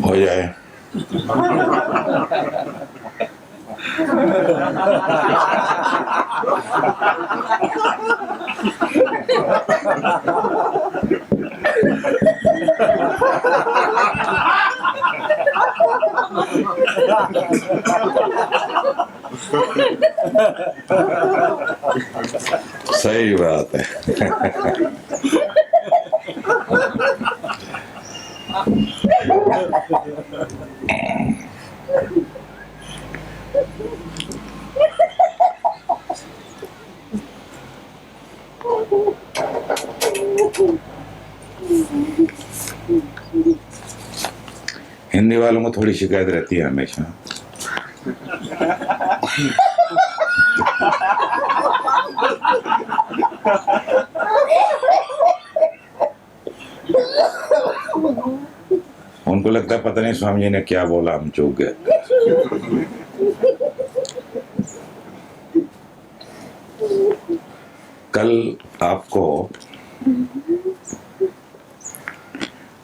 हो जाए। सही बात है। हिंदी वालों को थोड़ी शिकायत रहती है हमेशा। उनको लगता है पता नहीं स्वामी जी ने क्या बोला, हम चूक गए। कल आपको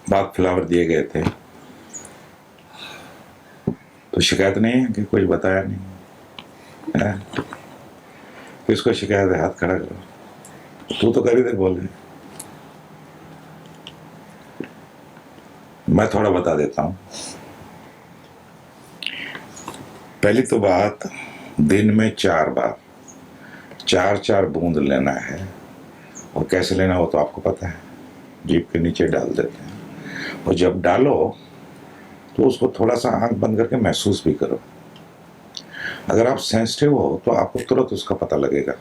बाग फ्लावर दिए गए थे तो शिकायत नहीं है कि कुछ बताया नहीं है? किसको शिकायत है? हाथ खड़ा करो। तू तो कर ही दे बोले। मैं थोड़ा बता देता हूं। पहली तो बात, दिन में 4 बार 4-4 बूंद लेना है। और कैसे लेना हो तो आपको पता है, जीभ के नीचे डाल देते हैं। और जब डालो तो उसको थोड़ा सा आंख बंद करके महसूस भी करो। अगर आप सेंसिटिव हो तो आपको तुरंत उसका पता लगेगा।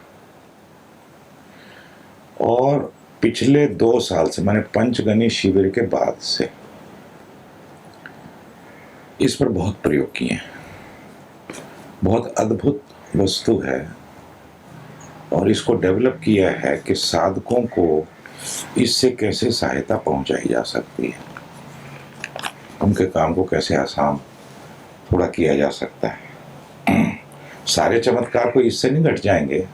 और पिछले 2 साल से, मैंने पंचगनी शिविर के बाद से इस पर बहुत प्रयोग किए हैं। बहुत अद्भुत वस्तु है और इसको डेवलप किया है कि साधकों को इससे कैसे सहायता पहुंचाई जा सकती है, उनके काम को कैसे आसान थोड़ा किया जा सकता है। सारे चमत्कार को इससे नहीं घट जाएंगे,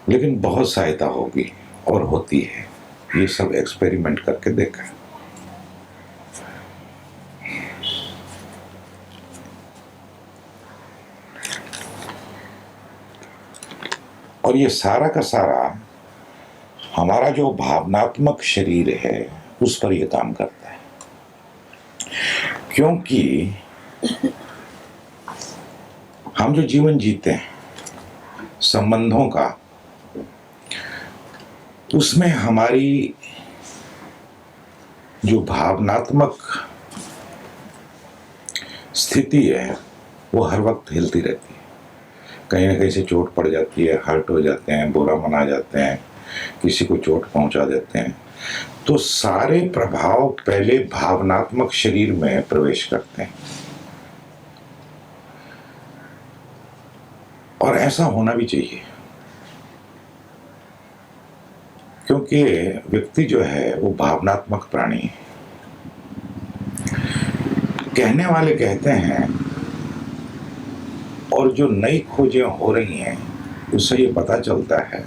लेकिन बहुत सहायता होगी और होती है। ये सब एक्सपेरिमेंट करके देखा है। और ये सारा का सारा हमारा जो भावनात्मक शरीर है उस पर ये काम करता है। क्योंकि हम जो जीवन जीते हैं संबंधों का, उसमें हमारी जो भावनात्मक स्थिति है वो हर वक्त हिलती रहती है। कहीं ना कहीं से चोट पड़ जाती है, हर्ट हो जाते हैं, बुरा मना जाते हैं, किसी को चोट पहुंचा देते हैं, तो सारे प्रभाव पहले भावनात्मक शरीर में प्रवेश करते हैं। और ऐसा होना भी चाहिए, क्योंकि व्यक्ति जो है वो भावनात्मक प्राणी है। कहने वाले कहते हैं, और जो नई खोजें हो रही हैं उससे ये पता चलता है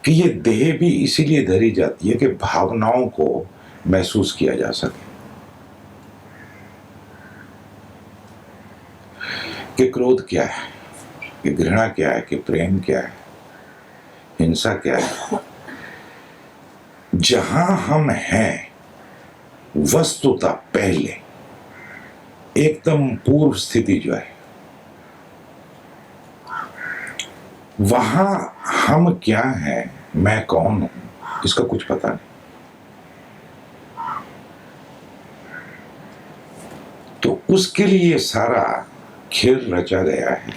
कि ये देह भी इसीलिए धरी जाती है कि भावनाओं को महसूस किया जा सके। कि क्रोध क्या है, कि घृणा क्या है, कि प्रेम क्या है, हिंसा क्या है। जहां हम हैं वस्तुतः पहले एकदम पूर्व स्थिति जो है, वहां हम क्या हैं, मैं कौन हूं, इसका कुछ पता नहीं। तो उसके लिए सारा खेल रचा गया है।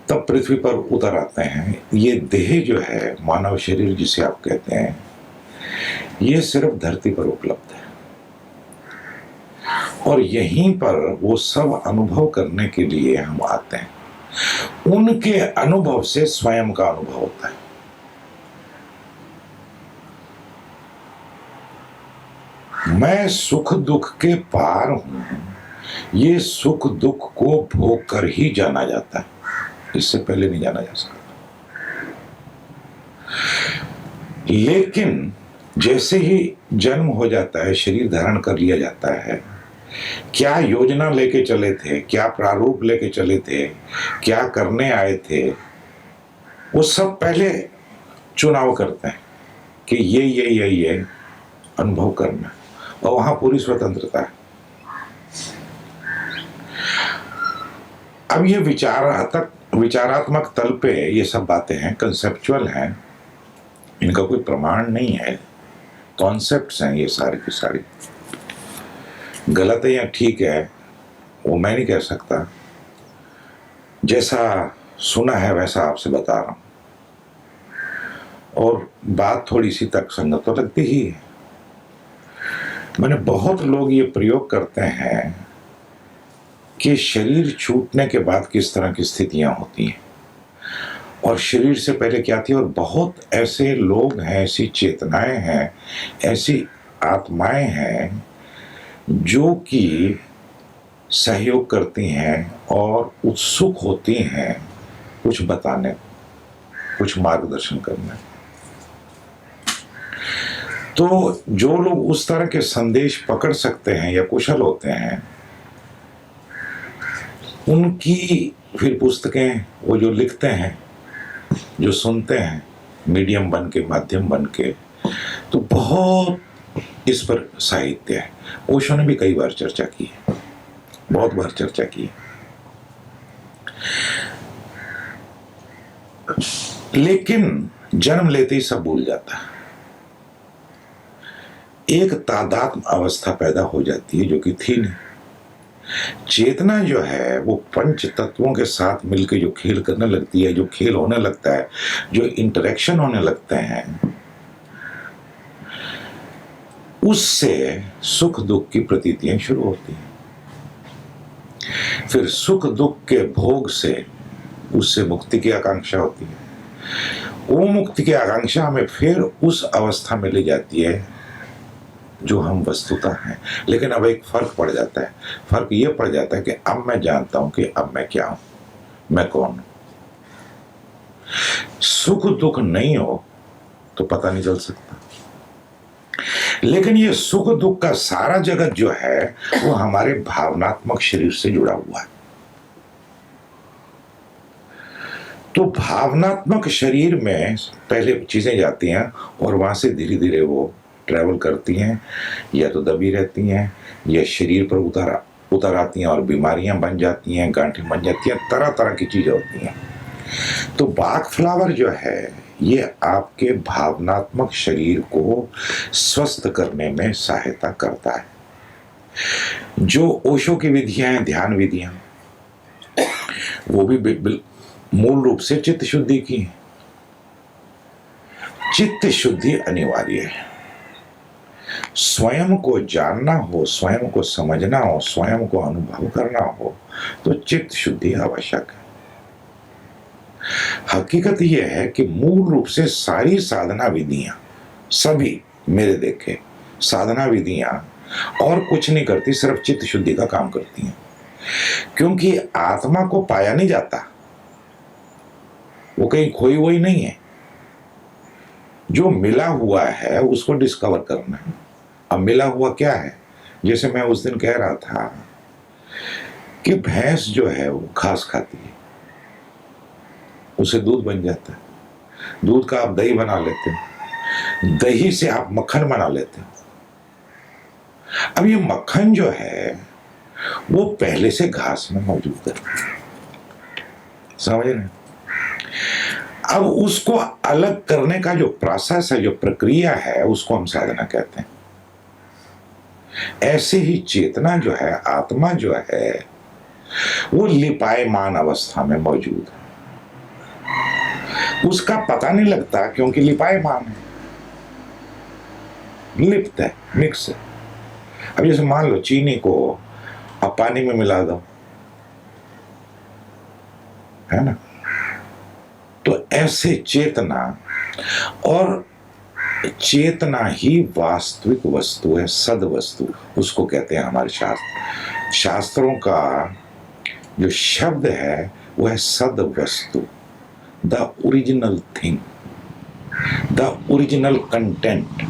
तब पृथ्वी पर उतर आते हैं। ये देह जो है, मानव शरीर जिसे आप कहते हैं, ये सिर्फ धरती पर उपलब्ध है और यहीं पर वो सब अनुभव करने के लिए हम आते हैं। उनके अनुभव से स्वयं का अनुभव होता है। मैं सुख दुख के पार हूं, ये सुख दुख को भोग कर ही जाना जाता है, इससे पहले नहीं जाना जा सकता। लेकिन जैसे ही जन्म हो जाता है, शरीर धारण कर लिया जाता है, क्या योजना लेके चले थे, क्या प्रारूप लेके चले थे, क्या करने आए थे, वो सब पहले चुनाव करते हैं कि ये अनुभव करना, और वहां पूरी स्वतंत्रता है। अब ये विचारात्मक तल पे ये सब बातें हैं, कंसेप्चुअल हैं, इनका कोई प्रमाण नहीं है, कॉन्सेप्ट्स हैं ये सारे की सारी। गलत है या ठीक है वो मैं नहीं कह सकता, जैसा सुना है वैसा आपसे बता रहा हूं, और बात थोड़ी सी तर्कसंगत तो लगती ही है। मैंने बहुत लोग ये प्रयोग करते हैं कि शरीर छूटने के बाद किस तरह की स्थितियां होती हैं और शरीर से पहले क्या थी, और बहुत ऐसे लोग हैं, ऐसी चेतनाएं हैं, ऐसी आत्माएं हैं जो कि सहयोग करती हैं और उत्सुक होती हैं कुछ बताने, कुछ मार्गदर्शन करने। तो जो लोग उस तरह के संदेश पकड़ सकते हैं या कुशल होते हैं, उनकी फिर पुस्तकें वो जो लिखते हैं, जो सुनते हैं मीडियम बन के, माध्यम बन के, तो बहुत इस पर साहित्य है। ओशो ने भी कई बार चर्चा की है, बहुत बार चर्चा की है। लेकिन जन्म लेते ही सब भूल जाता है। एक तादात्म्य अवस्था पैदा हो जाती है जो कि थी नहीं। चेतना जो है वो पंच तत्वों के साथ मिलकर जो खेल करने लगती है, जो खेल होने लगता है, जो इंटरेक्शन होने लगते हैं, उससे सुख दुख की प्रतीतियां शुरू होती हैं। फिर सुख दुख के भोग से उससे मुक्ति की आकांक्षा होती है। वो मुक्ति की आकांक्षा हमें फिर उस अवस्था में ले जाती है जो हम वस्तुतः हैं। लेकिन अब एक फर्क पड़ जाता है। फर्क ये पड़ जाता है कि अब मैं जानता हूं कि अब मैं क्या हूं, मैं कौन हूं। सुख दुख नहीं हो तो पता नहीं चल सकता। लेकिन ये सुख दुख का सारा जगत जो है वो हमारे भावनात्मक शरीर से जुड़ा हुआ है। तो भावनात्मक शरीर में पहले चीजें जाती हैं और वहां से धीरे धीरे वो ट्रैवल करती हैं, या तो दबी रहती हैं या शरीर पर उतर आती हैं और बीमारियां बन जाती हैं, गांठें बन जाती हैं, तरह तरह की चीजें होती हैं। तो बाग फ्लावर जो है ये आपके भावनात्मक शरीर को स्वस्थ करने में सहायता करता है। जो ओशो की विधियां हैं, ध्यान विधियां, वो भी मूल रूप से चित्त शुद्धि की है। चित्त शुद्धि अनिवार्य है। स्वयं को जानना हो, स्वयं को समझना हो, स्वयं को अनुभव करना हो तो चित्त शुद्धि आवश्यक है। हकीकत यह है कि मूल रूप से सारी साधना विधियां, सभी मेरे देखे साधना विधियां और कुछ नहीं करती, सिर्फ चित्त शुद्धि का काम करती हैं। क्योंकि आत्मा को पाया नहीं जाता, वो कहीं खोई हुई नहीं है। जो मिला हुआ है उसको डिस्कवर करना है। अब मिला हुआ क्या है? जैसे मैं उस दिन कह रहा था कि भैंस जो है वो घास खाती है, उसे दूध बन जाता है, दूध का आप दही बना लेते हो, दही से आप मक्खन बना लेते हो। अब ये मक्खन जो है वो पहले से घास में मौजूद है, समझ रहे हैं? अब उसको अलग करने का जो प्रोसेस है, जो प्रक्रिया है, उसको हम साधना कहते हैं। ऐसे ही चेतना जो है, आत्मा जो है, वो लिपायमान अवस्था में मौजूद है। उसका पता नहीं लगता क्योंकि लिपायमान है, लिप्त है, मिक्स है। अब जैसे मान लो चीनी को आप पानी में मिला दो, है ना, तो ऐसे चेतना, और चेतना ही वास्तविक वस्तु है, सद वस्तु, उसको कहते हैं हमारे शास्त्र। शास्त्रों का जो शब्द है वो है सद वस्तु, the original thing, the original content.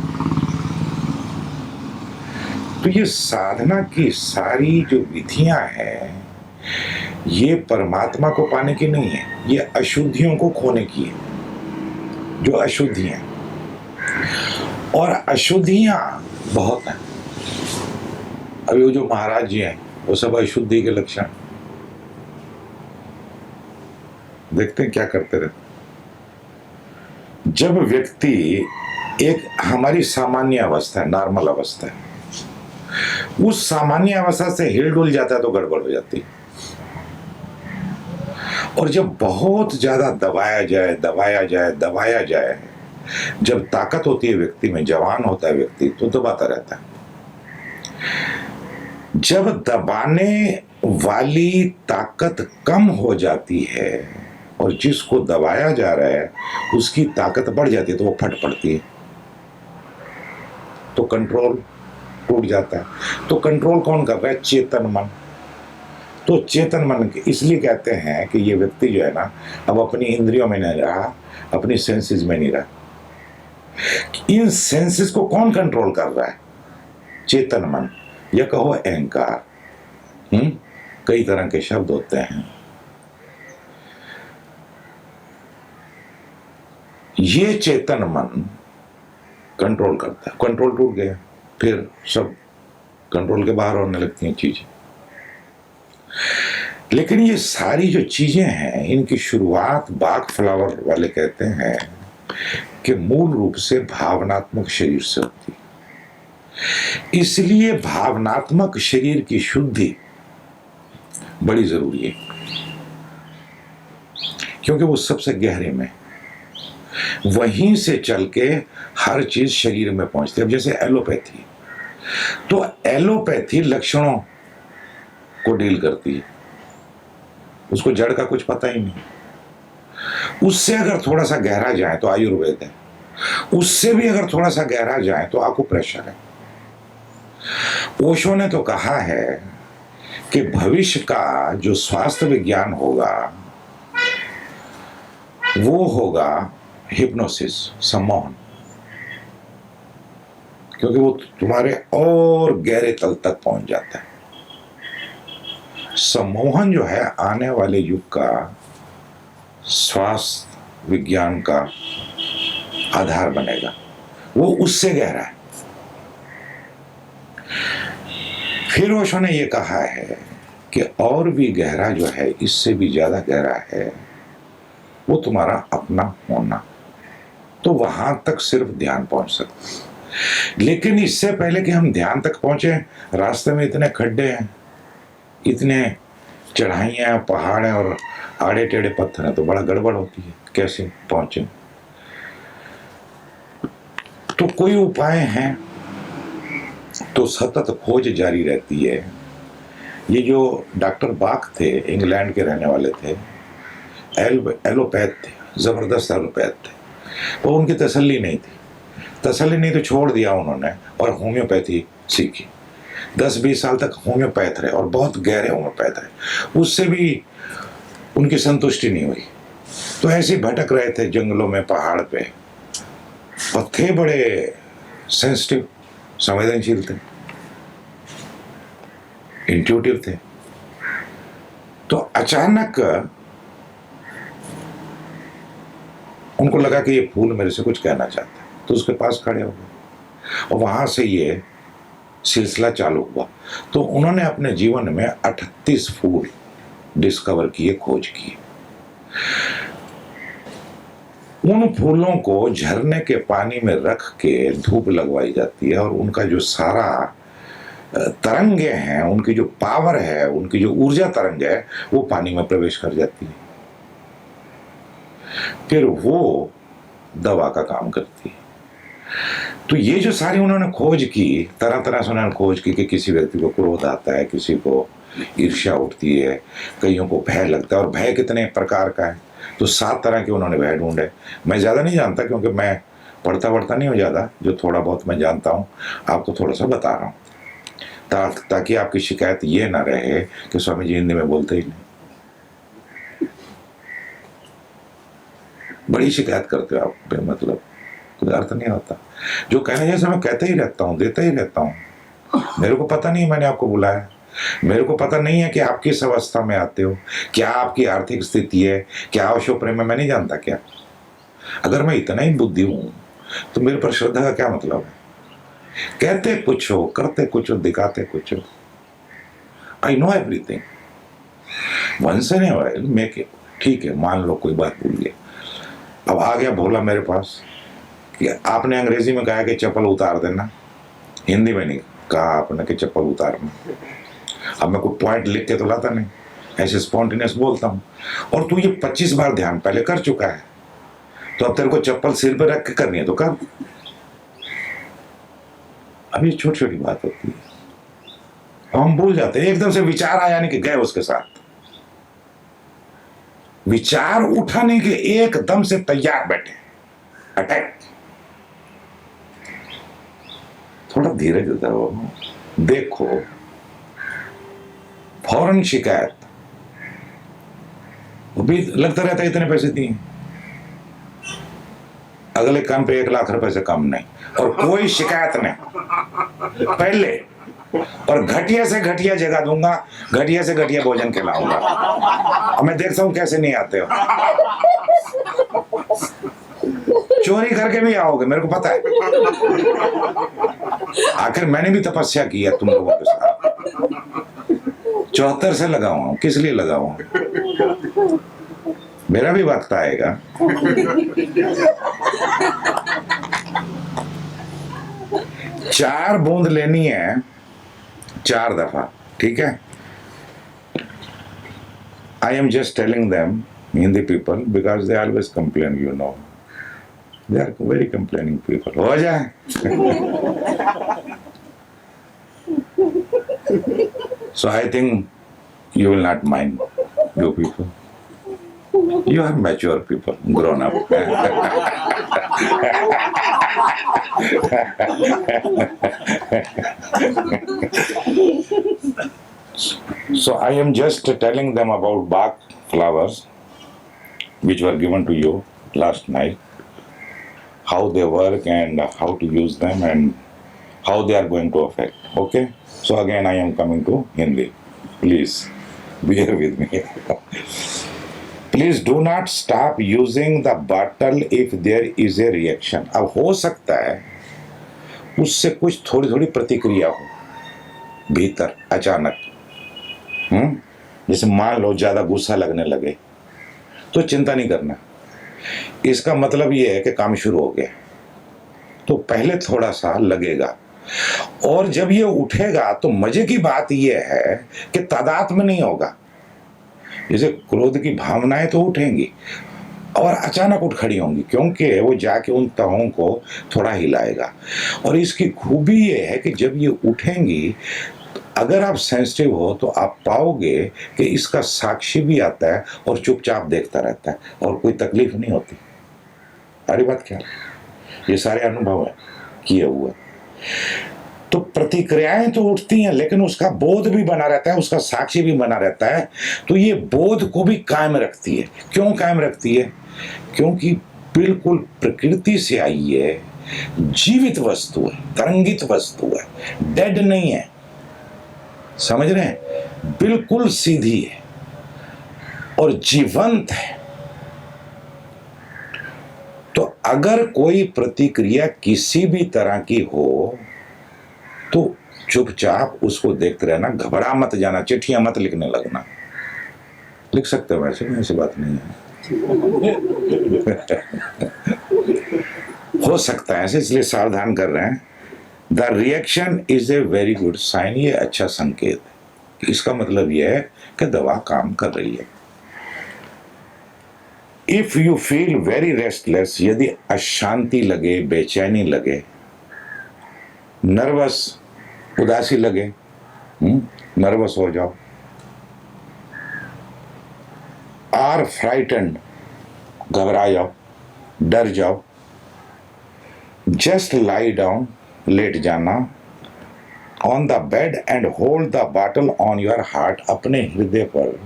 तो ये साधना की सारी जो विधियां हैं, ये परमात्मा को पाने की नहीं है, ये अशुद्धियों को खोने की है, जो अशुद्धियां, और अशुद्धियां बहुत हैं। अभी वो जो महाराज जी हैं वो सब अशुद्धि के लक्षण, देखते हैं क्या करते रहते। जब व्यक्ति, एक हमारी सामान्य अवस्था है, नॉर्मल अवस्था है, उस सामान्य अवस्था से हिल डुल जाता है तो गड़बड़ हो जाती है। और जब बहुत ज्यादा दबाया जाए, दबाया जाए, दबाया जाए, जब ताकत होती है व्यक्ति में, जवान होता है व्यक्ति, तो दबाता रहता है। जब दबाने वाली ताकत कम हो जाती है और जिसको दबाया जा रहा है उसकी ताकत बढ़ जाती है, तो वो फट पड़ती है, तो कंट्रोल टूट जाता है। तो कंट्रोल कौन कर रहा है? चेतन मन। तो चेतन मन इसलिए कहते हैं कि ये व्यक्ति जो है ना, अब अपनी इंद्रियों में नहीं रहा, अपनी सेंसेस में नहीं रहा। इन सेंसेस को कौन कंट्रोल कर रहा है? चेतन मन, या कहो अहंकार। कई तरह के शब्द होते हैं। ये चेतन मन कंट्रोल करता है। कंट्रोल टूट गया, फिर सब कंट्रोल के बाहर होने लगती हैं चीजें। लेकिन ये सारी जो चीजें हैं, इनकी शुरुआत बाग फ्लावर वाले कहते हैं कि मूल रूप से भावनात्मक शरीर से होती है। इसलिए भावनात्मक शरीर की शुद्धि बड़ी जरूरी है, क्योंकि वो सबसे गहरे में, वहीं से चल के हर चीज शरीर में पहुंचती है। अब जैसे एलोपैथी, तो एलोपैथी लक्षणों को डील करती है, उसको जड़ का कुछ पता ही नहीं। उससे अगर थोड़ा सा गहरा जाए तो आयुर्वेद है, उससे भी अगर थोड़ा सा गहरा जाए तो आकुप्रेशर है। ओशो ने तो कहा है कि भविष्य का जो स्वास्थ्य विज्ञान होगा वो होगा हिप्नोसिस, सम्मोहन, क्योंकि वो तुम्हारे और गहरे तल तक पहुंच जाता है। सम्मोहन जो है आने वाले युग का स्वास्थ्य विज्ञान का आधार बनेगा, वो उससे गहरा है। फिर ओशो ने ये कहा है कि और भी गहरा जो है, इससे भी ज्यादा गहरा है, वो तुम्हारा अपना होना। तो वहां तक सिर्फ ध्यान पहुंच सकता। लेकिन इससे पहले कि हम ध्यान तक पहुंचे, रास्ते में इतने खड्डे हैं, इतने चढ़ाइयां, पहाड़ हैं और आड़े टेढ़े पत्थर हैं, तो बड़ा गड़बड़ होती है कैसे पहुंचे। तो कोई उपाय है तो सतत खोज जारी रहती है। ये जो डॉक्टर बाक थे, इंग्लैंड के रहने वाले थे, एलोपैथ थे, जबरदस्त एलोपैथ थे। वो उनकी तसल्ली नहीं थी, तसल्ली नहीं तो छोड़ दिया उन्होंने और होम्योपैथी सीखी। 10-20 साल तक होम्योपैथ रहे और बहुत गहरे होम्योपैथ रहे, उससे भी उनकी संतुष्टि नहीं हुई। तो ऐसे भटक रहे थे जंगलों में, पहाड़ पे। थे बड़े सेंसिटिव, संवेदनशील थे, इंट्यूटिव थे। तो अचानक उनको लगा कि ये फूल मेरे से कुछ कहना चाहता है, तो उसके पास खड़े हो गए और वहां से ये सिलसिला चालू हुआ। तो उन्होंने अपने जीवन में 38 फूल डिस्कवर किए, खोज किए। उन फूलों को झरने के पानी में रख के धूप लगवाई जाती है और उनका जो सारा तरंगे हैं, उनकी जो पावर है, उनकी जो ऊर्जा तरंग है, वो पानी में प्रवेश कर जाती है, फिर वो दवा का काम करती है। तो ये जो सारी उन्होंने खोज की, तरह तरह से उन्होंने खोज की कि किसी व्यक्ति को क्रोध आता है, किसी को ईर्ष्या उठती है, कईयों को भय लगता है, और भय कितने प्रकार का है, तो 7 तरह के उन्होंने भय ढूंढे। मैं ज़्यादा नहीं जानता क्योंकि मैं पढ़ता नहीं हूँ ज़्यादा, जो थोड़ा बहुत मैं जानता हूँ आपको थोड़ा सा बता रहा हूँ, ताकि आपकी शिकायत ये ना रहे कि स्वामी जी हिंदी में बोलते ही नहीं। बड़ी शिकायत करते हो आप, मतलब कोई अर्थ नहीं होता। जो कहने जैसे मैं कहते ही रहता हूँ, देता ही रहता हूँ। मेरे को पता नहीं मैंने आपको बुलाया, मेरे को पता नहीं है कि आप किस अवस्था में आते हो, क्या आपकी आर्थिक स्थिति है, क्या अवश्य प्रेम है, मैं नहीं जानता क्या। अगर मैं इतना ही बुद्धि हूँ तो मेरे पर श्रद्धा का क्या मतलब है। कहते कुछ हो, करते कुछ हो, दिखाते कुछ हो। I know everything. Once in a while make it, ठीक है, मान लो कोई बात भूल गया। अब आ गया भोला मेरे पास कि आपने अंग्रेजी में कहा कि चप्पल उतार देना, हिंदी में नहीं कहा आपने कि चप्पल उतारना। अब मैं कोई पॉइंट लिख के तो लाता नहीं, ऐसे स्पॉन्टेनियस बोलता हूँ। और तू ये 25 बार ध्यान पहले कर चुका है, तो अब तेरे को चप्पल सिर पे रख के करनी है तो कर। अब ये छोटी छोटी बात होती है, हम भूल जाते हैं। एकदम से विचार आया नहीं कि गए उसके साथ, विचार उठाने के एकदम से तैयार बैठे, अटैक। थोड़ा धीरे धरो, देखो, फौरन शिकायत। वो भी लगता रहता है इतने पैसे दिए, अगले काम पे 1 लाख रुपए से कम नहीं, और कोई शिकायत नहीं पहले। और घटिया से घटिया जगह दूंगा, घटिया से घटिया भोजन खिलाऊंगा, और मैं देखता हूं कैसे नहीं आते हो। चोरी करके भी आओगे, मेरे को पता है। आखिर मैंने भी तपस्या की है तुम लोगों के साथ, 74 से लगा हुआ हूं। किस लिए लगा हुआ हूं? मेरा भी वक्त आएगा। 4 बूंद लेनी है 4 दफा, ठीक है। I am just telling them, Hindi people, because they always complain, you know. They are very complaining people. हो जाए। So I think you will not mind, you people. You are mature people, grown up. So I am just telling them about Bach flowers, which were given to you last night, how they work and how to use them and how they are going to affect. Okay? So again I am coming to Hindi. Please bear with me. Please do not stop using the bottle if there is a reaction. अब हो सकता है उससे कुछ थोड़ी थोड़ी प्रतिक्रिया हो भीतर अचानक। जैसे मान लो ज्यादा गुस्सा लगने लगे तो चिंता नहीं करना, इसका मतलब ये है कि काम शुरू हो गया। तो पहले थोड़ा सा लगेगा, और जब ये उठेगा तो मजे की बात यह है कि तादाद में नहीं होगा। जैसे क्रोध की भावनाएं तो उठेंगी और अचानक उठ खड़ी होंगी, क्योंकि वो जाके उन तहों को थोड़ा हिलाएगा। और इसकी खूबी ये है कि जब ये उठेंगी, अगर आप सेंसिटिव हो तो आप पाओगे कि इसका साक्षी भी आता है और चुपचाप देखता रहता है और कोई तकलीफ नहीं होती। सारी बात क्या, ये सारे अनुभव है किए हुए। तो प्रतिक्रियाएं तो उठती हैं, लेकिन उसका बोध भी बना रहता है, उसका साक्षी भी बना रहता है। तो ये बोध को भी कायम रखती है। क्यों कायम रखती है? क्योंकि बिल्कुल प्रकृति से आई है, जीवित वस्तु है, तरंगित वस्तु है, डेड नहीं है। समझ रहे हैं? बिल्कुल सीधी है और जीवंत है। तो अगर कोई प्रतिक्रिया किसी भी तरह की हो तो चुपचाप उसको देखते रहना, घबरा मत जाना, चिट्ठियां मत लिखने लगना। लिख सकते हो वैसे, ऐसी बात नहीं है। हो सकता है ऐसे, इसलिए सावधान कर रहे हैं। The reaction is a very good sign, ये अच्छा संकेत है। इसका मतलब यह है कि दवा काम कर रही है। If you feel very restless, यदि अशांति लगे, बेचैनी लगे, नर्वस, उदासी लगे, नर्वस हो जाओ, आर फ्राइटेंड, घबरा जाओ, डर जाओ, जस्ट लाई डाउन, लेट जाना, on the bed and hold the bottle on your heart, अपने हृदय पर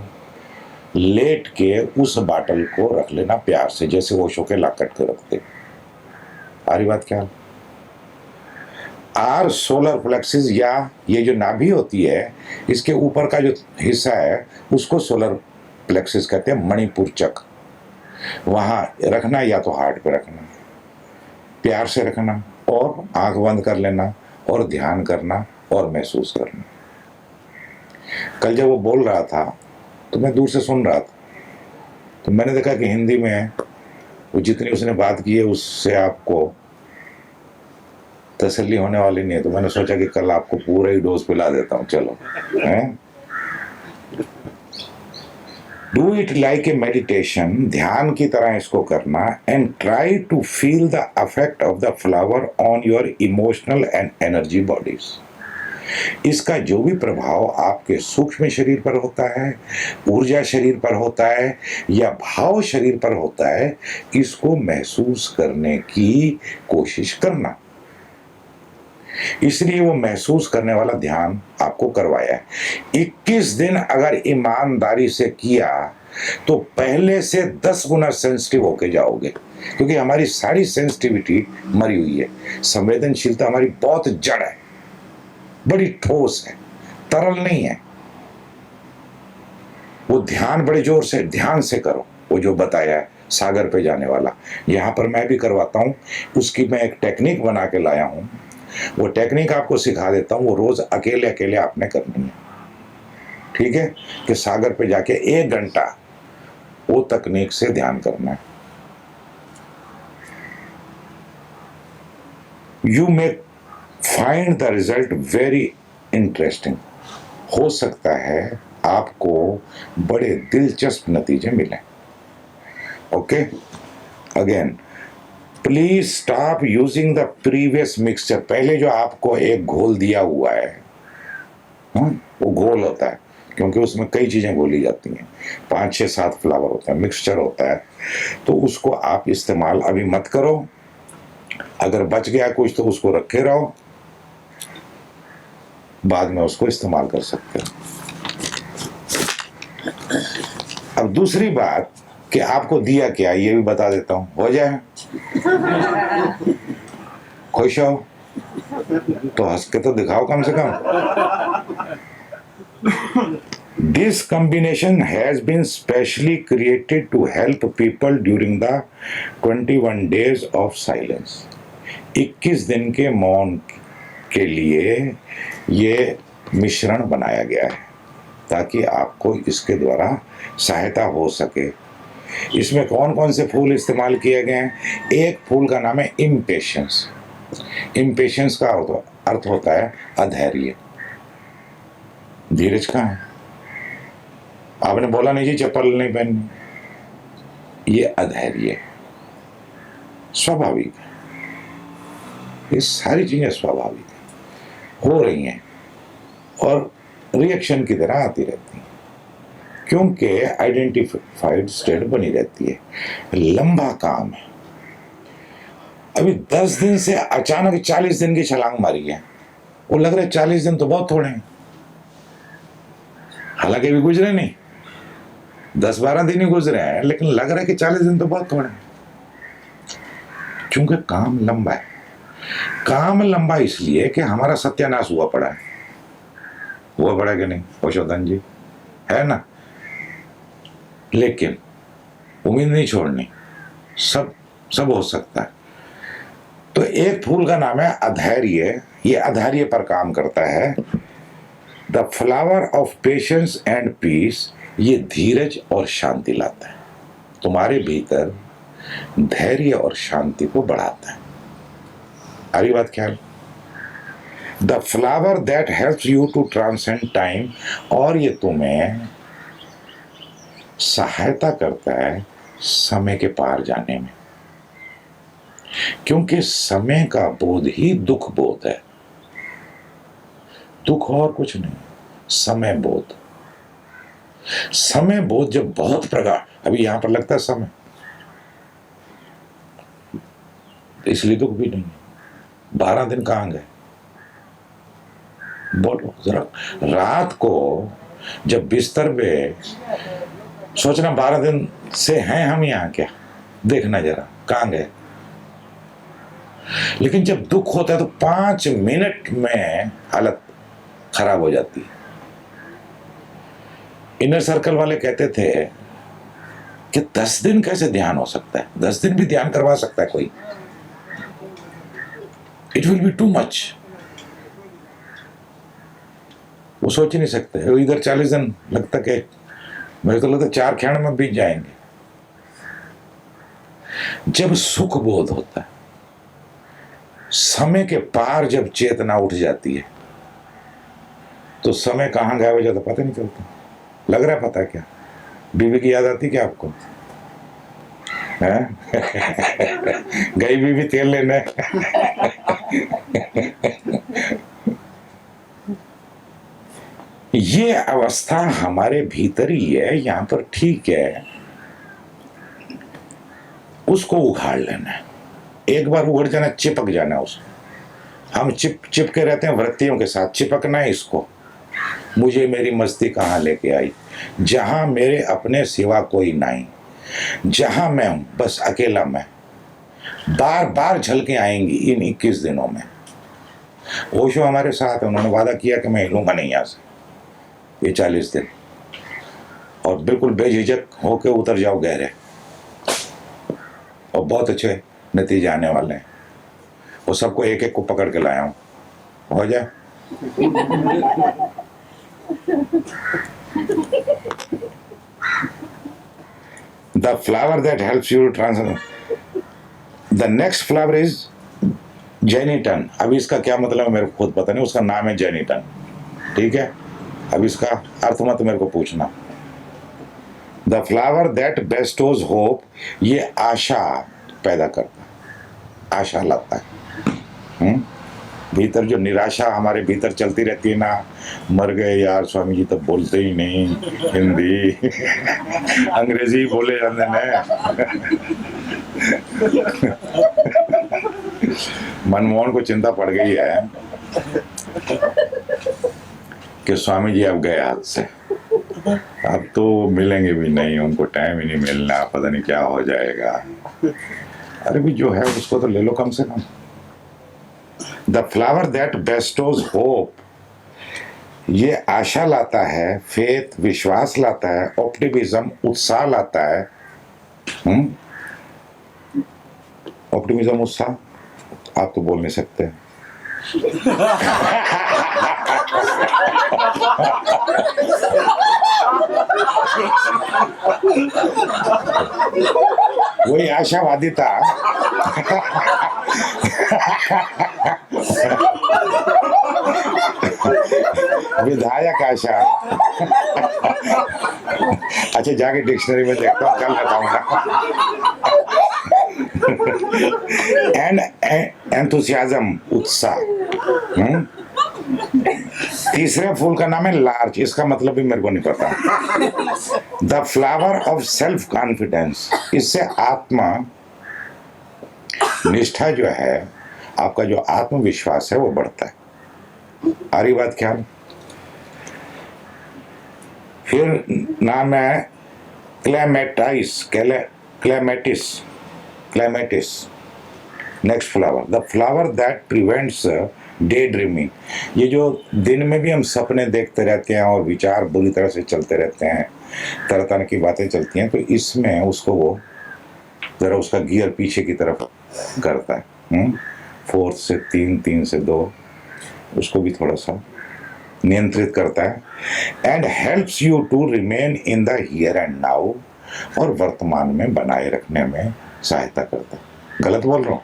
लेट के उस बाटल को रख लेना प्यार से, जैसे ओशो के लाकट को रखते। आ रही बात क्या? आर सोलर प्लेक्सिस, या ये जो नाभि होती है इसके ऊपर का जो हिस्सा है उसको सोलर प्लेक्सिस कहते हैं, मणिपुर चक्र, वहां रखना, या तो हार्ट पे रखना, प्यार से रखना, और आंख बंद कर लेना और ध्यान करना और महसूस करना। कल जब वो बोल रहा था तो मैं दूर से सुन रहा था, तो मैंने देखा कि हिंदी में वो जितनी उसने बात की है उससे आपको तसल्ली होने वाली नहीं है, तो मैंने सोचा कि कल आपको पूरा ही डोज पिला देता हूं। चलो, हैं? Do it like a meditation, ध्यान की तरह इसको करना, and try to feel the effect of the flower on your emotional and energy bodies. इसका जो भी प्रभाव आपके सूक्ष्म शरीर पर होता है, ऊर्जा शरीर पर होता है, या भाव शरीर पर होता है, इसको महसूस करने की कोशिश करना। इसलिए वो महसूस करने वाला ध्यान आपको करवाया है। 21 दिन अगर ईमानदारी से किया तो पहले से 10 गुना सेंसिटिव होके जाओगे, क्योंकि हमारी सारी सेंसिटिविटी मरी हुई है। संवेदनशीलता हमारी बहुत जड़ है, बड़ी ठोस है, तरल नहीं है। वो ध्यान बड़े जोर से ध्यान से करो, वो जो बताया है सागर पे जाने वाला, यहां पर मैं भी करवाता हूं, उसकी मैं एक टेक्निक बना के लाया हूं। वो टेक्निक आपको सिखा देता हूं, वो रोज अकेले अकेले आपने करनी है, ठीक है? कि सागर पे जाके 1 घंटा वो तकनीक से ध्यान करना है। You may find the result very interesting, हो सकता है आपको बड़े दिलचस्प नतीजे मिले। Okay, again please stop using the previous mixture. पहले जो आपको एक घोल दिया हुआ है, वो घोल होता है, क्योंकि उसमें कई चीजें घोली जाती हैं, 5, 6, 7 फ्लावर होते हैं, मिक्सचर होता है, तो उसको आप इस्तेमाल अभी मत करो। अगर बच गया कुछ तो उसको रखे रहो, बाद में उसको इस्तेमाल कर सकते हो। अब दूसरी बात कि आपको दिया क्या, ये भी बता देता हूं, हो जाए खुश हो तो हंस के तो दिखाओ कम से कम। This combination has been specially created to help people during the 21 days of silence. 21 दिन के मौन के लिए ये मिश्रण बनाया गया है, ताकि आपको इसके द्वारा सहायता हो सके। इसमें कौन कौन से फूल इस्तेमाल किए गए हैं? एक फूल का नाम है इम्पेशंस। इम्पेशंस का अर्थ होता है अधैर्य। धीरज कहाँ है? आपने बोला नहीं जी चप्पल नहीं पहननी, ये अधैर्य है, स्वाभाविक है। ये सारी चीजें स्वाभाविक है, हो रही हैं और रिएक्शन की तरह आती रहती हैं, क्योंकि आइडेंटिफाइड स्टेट बनी रहती है। लंबा काम है। अभी 10 दिन से अचानक 40 दिन की छलांग मारी है, वो लग रहा है 40 दिन तो बहुत थोड़े हैं, हालांकि अभी गुजरे नहीं, 10-12 दिन ही गुजरे हैं, लेकिन लग रहा है कि 40 दिन तो बहुत थोड़े हैं, क्योंकि काम लंबा है। काम लंबा इसलिए कि हमारा सत्यानाश हुआ पड़ा है, हुआ पड़ा कि नहीं ओशोधन जी, है ना? लेकिन उम्मीद नहीं छोड़नी, सब हो सकता है। तो एक फूल का नाम है अधैर्य, ये अधैर्य पर काम करता है। The flower of patience and peace, ये धीरज और शांति लाता है, तुम्हारे भीतर धैर्य और शांति को बढ़ाता है। आ रही बात ख्याल? The flower that helps you to transcend time, और ये तुम्हें सहायता करता है समय के पार जाने में, क्योंकि समय का बोध ही दुख बोध है। दुख और कुछ नहीं, समय बोध। समय बोध जब बहुत प्रगाढ़, अभी यहां पर लगता है समय, इसलिए दुख भी नहीं। 12 दिन कहां गए बोलो जरा। रात को जब बिस्तर पे सोचना 12 दिन से हैं हम यहां, क्या देखना जरा कहां गए। लेकिन जब दुख होता है तो 5 मिनट में हालत खराब हो जाती है। इनर सर्कल वाले कहते थे कि 10 दिन कैसे ध्यान हो सकता है, 10 दिन भी ध्यान करवा सकता है कोई? It will be too much. वो सोच ही नहीं सकते। वो इधर 40 दिन लगता कि मेरे को लगता 4 क्षण में बीत जाएंगे। जब सुख बोध होता है, समय के पार जब चेतना उठ जाती है, तो समय कहां गायब हो जाता पता नहीं चलता। लग रहा है पता क्या? बीवी की याद आती क्या आपको? गई बीवी तेल लेने। ये अवस्था हमारे भीतर ही है, यहां पर ठीक है, उसको उखाड़ लेना है। एक बार उगड़ जाना, चिपक जाना उसको। हम चिपके रहते हैं वृत्तियों के साथ, चिपकना है इसको। मुझे मेरी मस्ती कहाँ लेके आई, जहां मेरे अपने सिवा कोई नहीं, जहां मैं हूं बस अकेला मैं। बार बार झलके आएंगी इन 21 दिनों में। ओशो हमारे साथ है, उन्होंने वादा किया कि मैं हिलूंगा नहीं यहां से ये 40 दिन, और बिल्कुल बेझिझक होके उतर जाओ गहरे, और बहुत अच्छे नतीजे आने वाले हैं। वो सबको एक एक को पकड़ के लाया हूं, हो जाए। The flower that helps you to transcend. The next flower is जेनिटन। अब इसका क्या मतलब है मेरे को खुद पता नहीं, उसका नाम है जेनिटन, ठीक है। अब इसका अर्थ मत मेरे को पूछना। द फ्लावर दैट बेस्टोज होप, ये आशा पैदा करता है, आशा लाता है। भीतर जो निराशा हमारे भीतर चलती रहती है ना, मर गए यार स्वामी जी तो बोलते ही नहीं हिंदी, अंग्रेजी बोले जाते हैं। मनमोहन को चिंता पड़ गई है कि स्वामी जी अब गए हाथ से, अब तो मिलेंगे भी नहीं, उनको टाइम ही नहीं मिलना, पता नहीं क्या हो जाएगा। अरे भी जो है उसको तो ले लो कम से कम। द फ्लावर दैट बेस्टोज होप, ये आशा लाता है, फेथ विश्वास लाता है, ऑप्टिमिज्म उत्साह लाता है। ऑप्टिमिज्म उत्साह आप तो बोल नहीं सकते। वही आशावादिता। विधायक आशा। अच्छा जाके डिक्शनरी में देखता हूँ, कल बताऊंगा। एंड एंथुसियाज्म उत्साह। तीसरे फूल का नाम है लार्च, इसका मतलब भी मेरे को नहीं पता। The flower of self confidence, इससे आत्मा निष्ठा जो है, आपका जो आत्मविश्वास है वो बढ़ता है। आ रही बात क्या? फिर नाम है clematis. Next flower, the flower that prevents day dreaming, ये जो दिन में भी हम सपने देखते रहते हैं और विचार बुरी तरह से चलते रहते हैं, तरह तरह की बातें चलती हैं, तो इसमें उसको वो जरा उसका गियर पीछे की तरफ करता है। 4 से 3, 3 से 2, उसको भी थोड़ा सा नियंत्रित करता है। And helps you to remain in the here and now, और वर्तमान में बनाए रखने में सहायता करता है। गलत बोल रहा हूँ?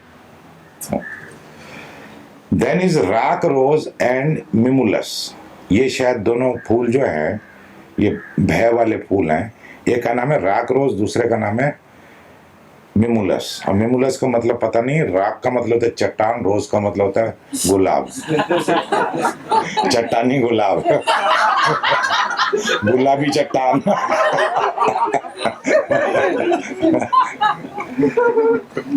Then is rock rose and mimulus, ये शायद दोनों फूल जो हैं ये भय वाले फूल हैं। एक का नाम है राक रोज, दूसरे का नाम है मिमुलस। और मिमुलस का मतलब पता नहीं, राक का मतलब होता है चट्टान, रोज का मतलब होता है गुलाब, चट्टानी गुलाब, गुलाबी चट्टान।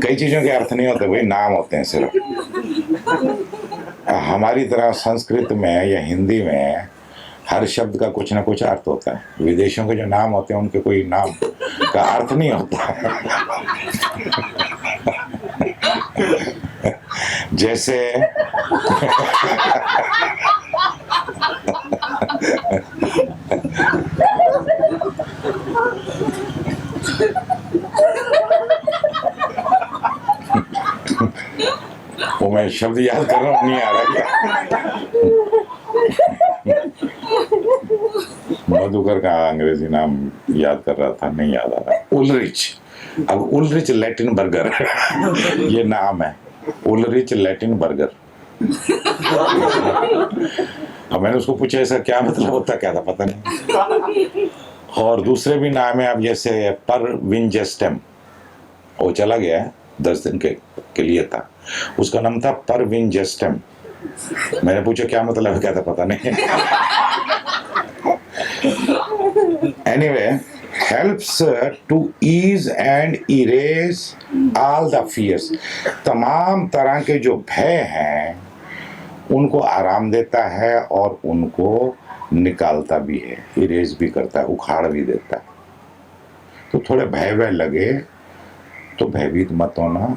कई चीजों के अर्थ नहीं होते भाई, नाम होते हैं सिर्फ। हमारी तरह संस्कृत में या हिंदी में हर शब्द का कुछ ना कुछ अर्थ होता है। विदेशों के जो नाम होते हैं उनके कोई नाम का अर्थ नहीं होता। जैसे वो मैं शब्द याद कर रहा हूँ, नहीं आ रहा क्या। मधुकर का अंग्रेजी नाम याद कर रहा था, नहीं याद आ रहा। उलरिच, अब उलरिच लैटिन बर्गर ये नाम है, उलरिच लैटिन बर्गर। अब मैंने उसको पूछा ऐसा क्या मतलब होता, क्या था पता नहीं। और दूसरे भी नाम है, अब जैसे पर विंजेस्टम, वो चला गया है 10 दिन के लिए था, उसका नाम था पर विंजेस्टम। मैंने पूछा क्या मतलब है, क्या था पता नहीं। Anyway, helps to ease and erase all the fears। तमाम तरह के जो भय हैं उनको आराम देता है और उनको निकालता भी है, इरेज भी करता है, उखाड़ भी देता है। तो थोड़े भय वय लगे तो भयभीत मत होना,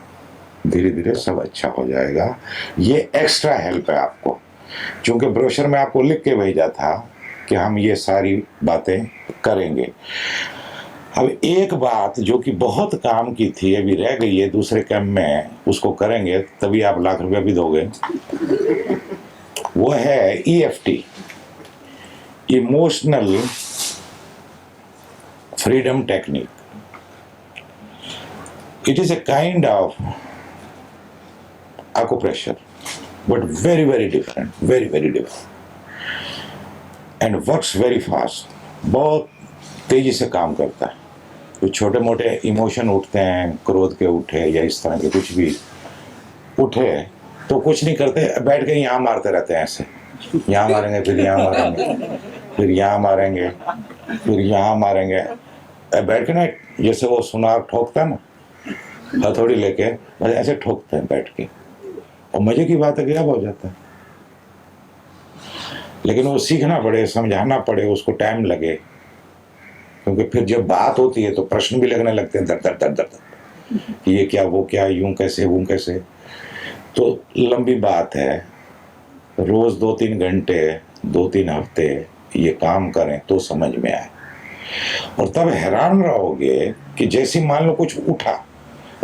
धीरे धीरे सब अच्छा हो जाएगा। ये एक्स्ट्रा हेल्प है आपको, क्योंकि ब्रोशर में आपको लिख के भेजा था कि हम ये सारी बातें करेंगे। अब एक बात जो कि बहुत काम की थी अभी रह गई है दूसरे कैंप में, उसको करेंगे तभी आप लाख रुपया भी दोगे, वो है EFT, emotional freedom technique. It is a kind of acupressure, but very very different, very very different, and works very fast, बहुत तेजी से काम करता है। तो छोटे मोटे इमोशन उठते हैं, क्रोध के उठे या इस तरह के कुछ भी उठे तो कुछ नहीं करते, बैठ के यहाँ मारते रहते हैं, ऐसे यहाँ मारेंगे, फिर यहाँ मारेंगे, फिर यहाँ मारेंगे, फिर यहाँ मारेंगे, बैठ के ना जैसे वो सुनार ठोकता है ना हथौड़ी लेके, बस ऐसे ठोकते हैं बैठ के। और मजे की बात है कि अब हो जाता है, लेकिन वो सीखना पड़े, समझाना पड़े, उसको टाइम लगे, क्योंकि फिर जब बात होती है तो प्रश्न भी लगने लगते हैं, दर दर दर दर, ये क्या वो क्या, यूं कैसे वो कैसे। तो लंबी बात है, रोज 2-3 घंटे 2-3 हफ्ते ये काम करें तो समझ में आए। और तब हैरान रहोगे कि जैसे मान लो कुछ उठा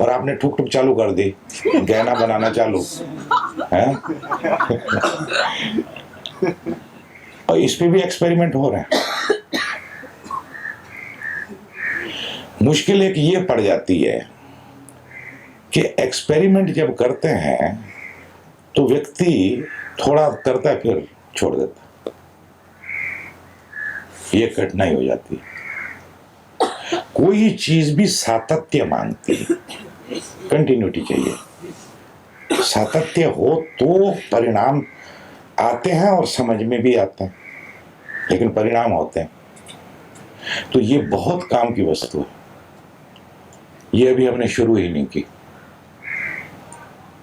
और आपने ठुक ठुक चालू कर दी, गहना बनाना चालू है। और इस पे भी एक्सपेरिमेंट हो रहे हैं। मुश्किल एक ये पड़ जाती है कि एक्सपेरिमेंट जब करते हैं तो व्यक्ति थोड़ा करता है फिर छोड़ देता, ये कठिनाई हो जाती है। कोई चीज भी सातत्य मांगती है, कंटिन्यूटी चाहिए। सातत्य हो तो परिणाम आते हैं और समझ में भी आते हैं, लेकिन परिणाम होते हैं। तो ये बहुत काम की वस्तु है, ये अभी हमने शुरू ही नहीं की।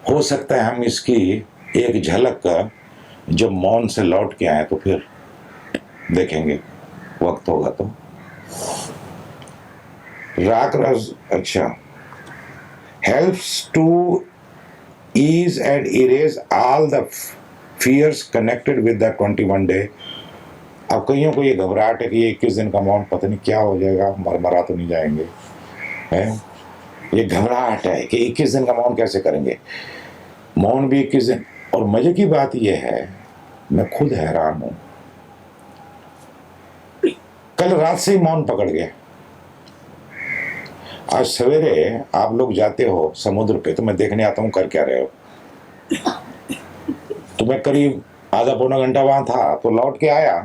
हो सकता है हम इसकी एक झलक का जब मौन से लौट के आए तो फिर देखेंगे, वक्त होगा तो। राग रस, अच्छा, helps to ease and erase all the fears connected with the 21 day। अब कईयों को ये घबराहट है कि ये 21 दिन का मौन पता नहीं क्या हो जाएगा, मरा तो नहीं जाएंगे, है ये घबराहट है कि 21 दिन का मौन कैसे करेंगे। मौन भी 21 दिन। और मजे की बात ये है, मैं खुद हैरान हूं, कल रात से ही मौन पकड़ गया। आज सवेरे आप लोग जाते हो समुद्र पे तो मैं देखने आता हूं कर क्या रहे हो। तो मैं करीब आधा पौना घंटा वहां था, तो लौट के आया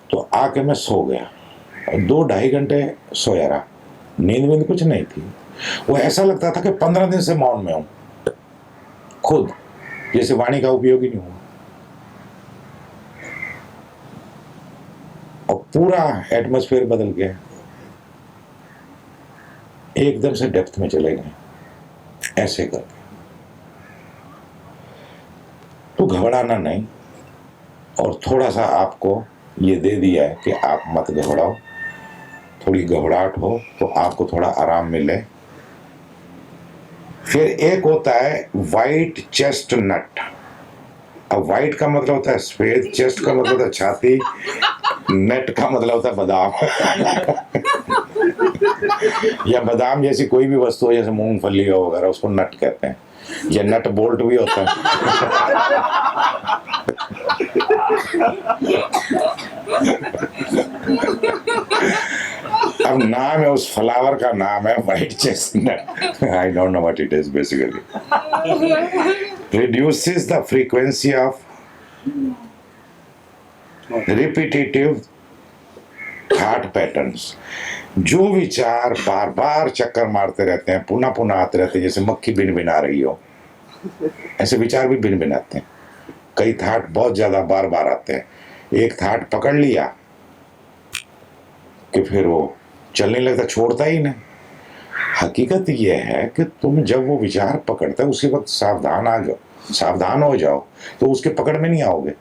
तो आके मैं सो गया और 2-2.5 घंटे सोया रहा। नींद वींद कुछ नहीं थी। वो ऐसा लगता था कि 15 दिन से मौन में हूं, खुद जैसे वाणी का उपयोग ही नहीं हुआ। और पूरा एटमॉस्फेयर बदल गया, एकदम से डेप्थ में चले गए ऐसे करके। तो घबराना नहीं, और थोड़ा सा आपको ये दे दिया है कि आप मत घबराओ। थोड़ी घबराहट हो तो आपको थोड़ा आराम मिले। फिर एक होता है वाइट चेस्ट नट। अब वाइट का मतलब होता है सफेद, चेस्ट का मतलब होता है छाती, नट का मतलब होता है बादाम या बादाम जैसी कोई भी वस्तु हो, जैसे मूंगफली हो वगैरह, उसको नट कहते हैं। या नट बोल्ट भी होता है अब नाम है उस फ्लावर का, नाम है white chestnut. I don't know what it is basically. Reduces the frequency of repetitive thought patterns. जो विचार बार बार चक्कर मारते रहते हैं, पुनः पुनः आते रहते हैं, जैसे मक्खी बिन बिना रही हो, ऐसे विचार भी बिन बिन आते हैं। कई थाट बहुत ज्यादा बार बार आते हैं। एक थाट पकड़ लिया कि फिर वो चलने लगता, छोड़ता ही नहीं। हकीकत यह है कि तुम जब वो विचार पकड़ते हो उसी वक्त सावधान हो जाओ, तो उसके पकड़ में नहीं आओगे।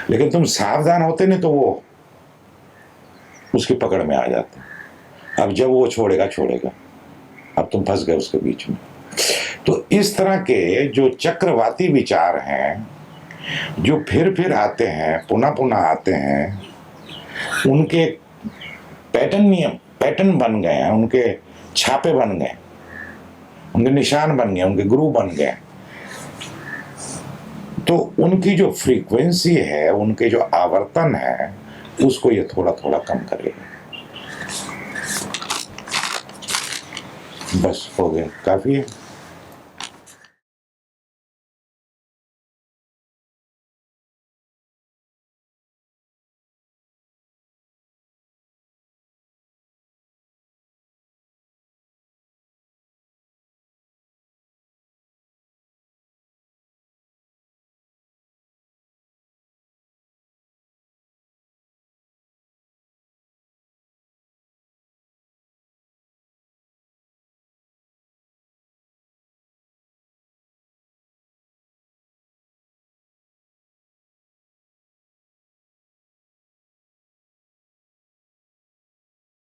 लेकिन तुम सावधान होते नहीं तो वो उसकी पकड़ में आ जाते। अब जब वो छोड़ेगा, अब तुम फंस गए उसके बीच में। तो इस तरह के जो चक्रवाती विचार हैं, जो फिर आते हैं, पुनः पुनः आते हैं, उनके पैटर्न बन गए हैं, उनके छापे बन गए, उनके निशान बन गए, उनके गुरु बन गए। तो उनकी जो फ्रीक्वेंसी है, उनके जो आवर्तन है, उसको ये थोड़ा थोड़ा कम करेगा। बस हो गया, काफी है।